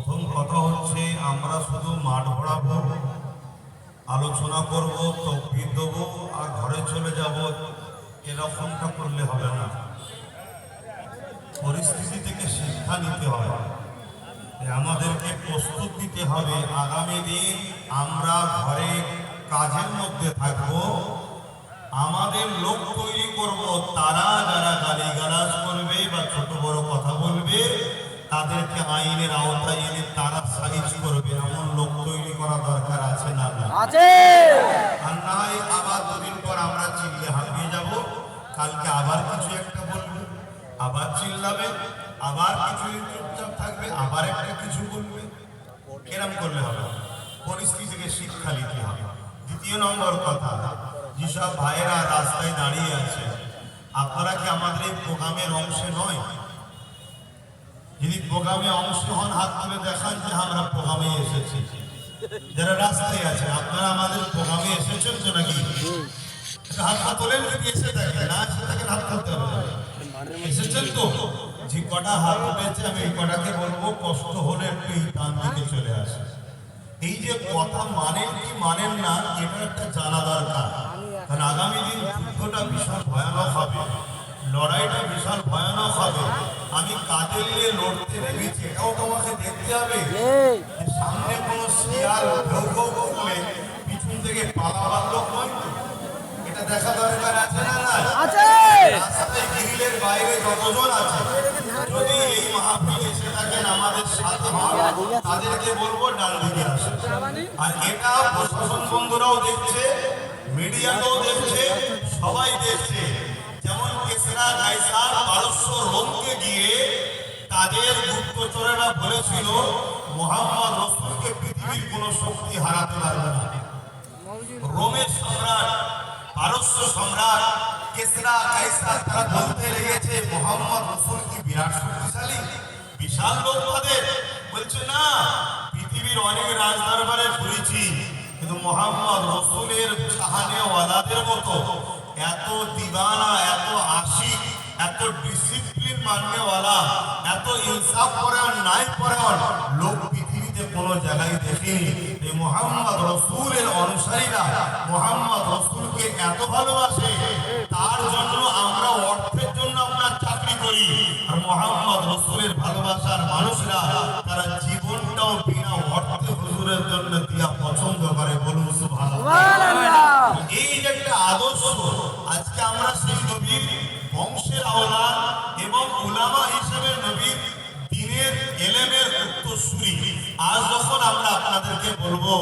প্রথম কথা হচ্ছে আমরা শুধু মাঠ ভরাবো, আলোচনা করব, তকবীর দেবো আর ঘরে চলে যাব, এরকমটা করলে হবে না। পরিস্থিতি থেকে শিক্ষা নিতে হবে, আমাদেরকে প্রস্তুত দিতে হবে। আগামী দিন আমরা ঘরে কাজের মধ্যে থাকব, আমাদের লোক তৈরি করব, তারা যারা গালিগালাজ করবে বা ছোট বড় কথা বলবে তাদেরকে আইনের আওতায় এনে তারা সাইজ করবে, এমন লোক তৈরি করা দরকার আছে না? আছে। আর নাই আবার দুদিন পর আমরা চিল্লে হাঁপিয়ে যাব, কালকে আবার কিছু একটা বলবে, আবার চিল্লাবে, আবার কিছু চুপচাপ থাকবে, আবার একটা কিছু বলবে। এরকম করলে হবে, পরিস্থিতি থেকে শিক্ষা নিতে হবে। দ্বিতীয় নম্বর কথা, যেসব ভাইয়েরা রাস্তায় দাঁড়িয়ে আছে, আপনারা কি আমাদের এই প্রোগ্রামের অংশে নয়? যদি প্রোগ্রামে অংশ হন হাত তুলে দেখান যে আমরা প্রোগ্রামে এসেছি। যারা রাস্তায় আছে, আপনারা আমাদের প্রোগ্রামে এসেছেন তো নাকি? হাত তোলেন, যদি এসে থাকেন, না এসে থাকেন হাত তুলতে হবে। এসেছেন তো? যে কটা হাত উঠেছে আমি এই কটাকে বলবো, কষ্ট হলে একটু এই ডান দিকে চলে আসে। এই যে কথা মানেন কি মানেন না, এটা একটা জানা দরকার। কারণ আগামী দিন যুদ্ধটা বিশাল ভয়ানক হবে, লড়াইটা বিশাল ভয়ানক হবে। আমি কাদের নিয়ে লড়তে নেমেছি এটাও তোমাকে দেখতে হবে। সামনে কোনো শিয়াল ঘেউ ঘেউ করলে পিছন থেকে পালাবার লোক নয়, এটা দেখা দরকার আছে না? আছে। রাস্তায় গ্রিলের বাইরে যতজন আছে, যদি এই মাহফিলে এসে থাকেন আমাদের সাথে, তাদেরকে বলবো ডান দিকে আসে। আর এটা প্রশাসন বন্ধুরাও দেখছে, মিডিয়াতেও দেখছে, সবাই দেখছে। যেমন কেসরা কাইসার পারস্য রোমকে গিয়ে তাদের গুপ্তচরেরা বলেছিল মুহাম্মদ রাসূলকে পৃথিবীর কোন শক্তি হারাতে পারবে না। রোমের সম্রাট, পারস্য সম্রাট কেসরা কাইসার তারা বলতে লেগেছে মুহাম্মদ রাসূল কি বিরাট শক্তিশালী, বিশাল লোক তাদের। বলছে না, পৃথিবীর অনেক রাজদরবারে ঘুরেছি, কিন্তু মুহাম্মদ রাসূলের চাহনেওয়ালাদের মতো এত দিওয়ানা, এত আশিক, এত ডিসিপ্লিন মাননেওয়ালা, এত ইনসাফ পরায়ণ, ন্যায় পরায়ণ লোক পৃথিবীতে কোনো জায়গায় দেখিনি। এই মুহাম্মদ রাসূলের অনুসারীরা মুহাম্মদ রাসূলকে এত ভালোবাসে, তার জন্য আমরা অর্থের জন্য আমরা চাকরি করি। আর মুহাম্মদ রাসূলের ভালোবাসার মানুষরা তারা জীবনটাও বিনা অর্থে হুজুরের জন্য দিয়া পছন্দ করে। বলুন সুবহানাল্লাহ। এই যে একটা আদর্শ, আজকে আমরা সেই নবীর বংশের আওলাদ এবং উলামা হিসেবে নবীর দ্বীনের এলেমের উত্তরসূরি। আজ যখন আমরা আপনাদেরকে বলবো